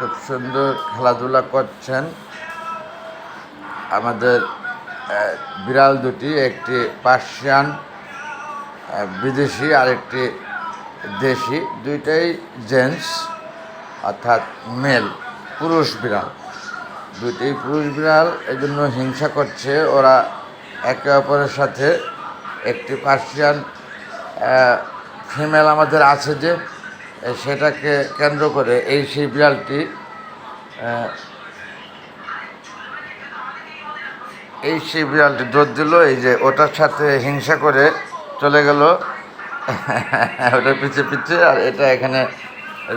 খুব সুন্দর খেলাধুলা করছেন আমাদের বিড়াল দুটি, একটি পার্সিয়ান বিদেশি আর একটি দেশি, দুইটাই জেন্টস অর্থাৎ মেল, পুরুষ বিড়াল। দুইটাই পুরুষ বিড়াল, এই জন্য হিংসা করছে ওরা একে অপরের সাথে। একটি পার্সিয়ান ফিমেল আমাদের আছে যে, সেটাকে কেন্দ্র করে সেই বিড়ালটি সেই বিড়ালটি দৌড় দিল, এই যে ওটার সাথে হিংসা করে চলে গেল ওটার পিছে পিছে, আর এটা এখানে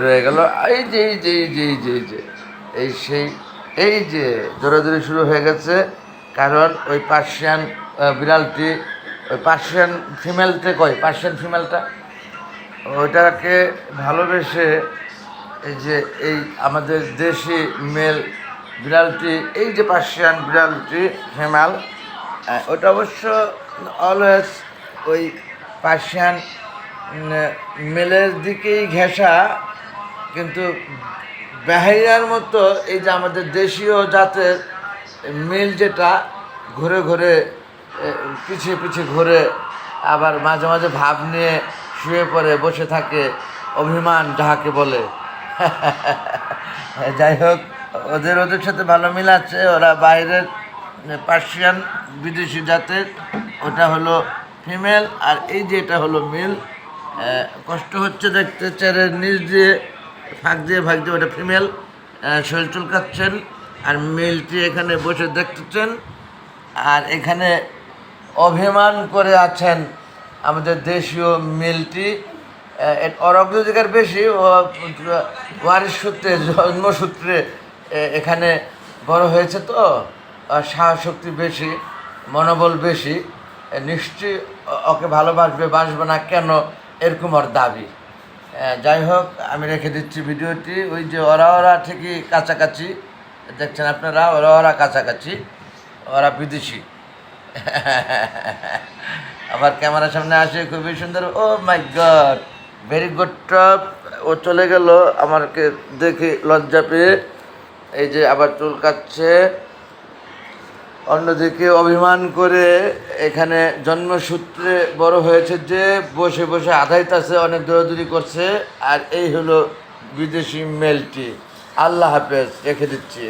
রয়ে গেল। এই যে এই যে এই যে এই যে এই যে এই যে দৌড়াদৌড়ি শুরু হয়ে গেছে, কারণ ওই পার্সিয়ান বিড়ালটি, ওই পার্সিয়ান ফিমেলটা পার্সিয়ান ফিমেলটা ওইটাকে ভালোবেসে এই যে এই আমাদের দেশি মেল বিড়ালটি, এই যে পার্সিয়ান বিড়ালটি ফিমেল, ওটা অবশ্য অলওয়েজ ওই পার্সিয়ান মেলের দিকেই ঘেঁষা, কিন্তু বেহাইয়ার মতো এই যে আমাদের দেশীয় জাতের মেল যেটা ঘুরে ঘুরে পিছিয়ে পিছিয়ে ঘুরে, আবার মাঝে মাঝে ভাব নিয়ে শুয়ে পড়ে বসে থাকে, অভিমান যাহাকে বলে। যাই হোক, ওদের সাথে ভালো মিল আছে। ওরা বাইরের পার্সিয়ান বিদেশি জাতের, ওটা হলো ফিমেল, আর এই যে এটা হলো মেল। কষ্ট হচ্ছে দেখতে, চেয়ারের নিচ দিয়ে ফাঁক দিয়ে ওটা ফিমেল শরীর চুলকাচ্ছেন, আর মেলটি এখানে বসে দেখতেছেন, আর এখানে অভিমান করে আছেন আমাদের দেশীয় মেলটি। ওর অগ্রাধিকার বেশি, ওয়ারিশ সূত্রে, জন্মসূত্রে এখানে বড় হয়েছে, তো সাহশক্তি বেশি, মনোবল বেশি, নিশ্চয়ই ওকে বাসবে না কেন, এরকম ওর দাবি। যাই হোক, আমি রেখে দিচ্ছি ভিডিওটি। ওই যে ওরা ঠিকই কাছাকাছি দেখছেন আপনারা, ওরা কাছাকাছি, ওরা বিদেশি। আবার ক্যামেরার সামনে আসে খুবই সুন্দর। ও মাই গড, ভেরি গুড টপ। ও চলে গেল আমাকে দেখে লজ্জা পেয়ে, এই যে আবার চুল কাটছে। অন্যদিকে অভিমান করে এখানে জন্মসূত্রে বড় হয়েছে যে, বসে বসে আধাইতাছে, অনেক দৌড়াদৌড়ি করছে। আর এই হলো বিদেশি মেলটি। আল্লাহ হাফেজ, রেখে দিচ্ছি।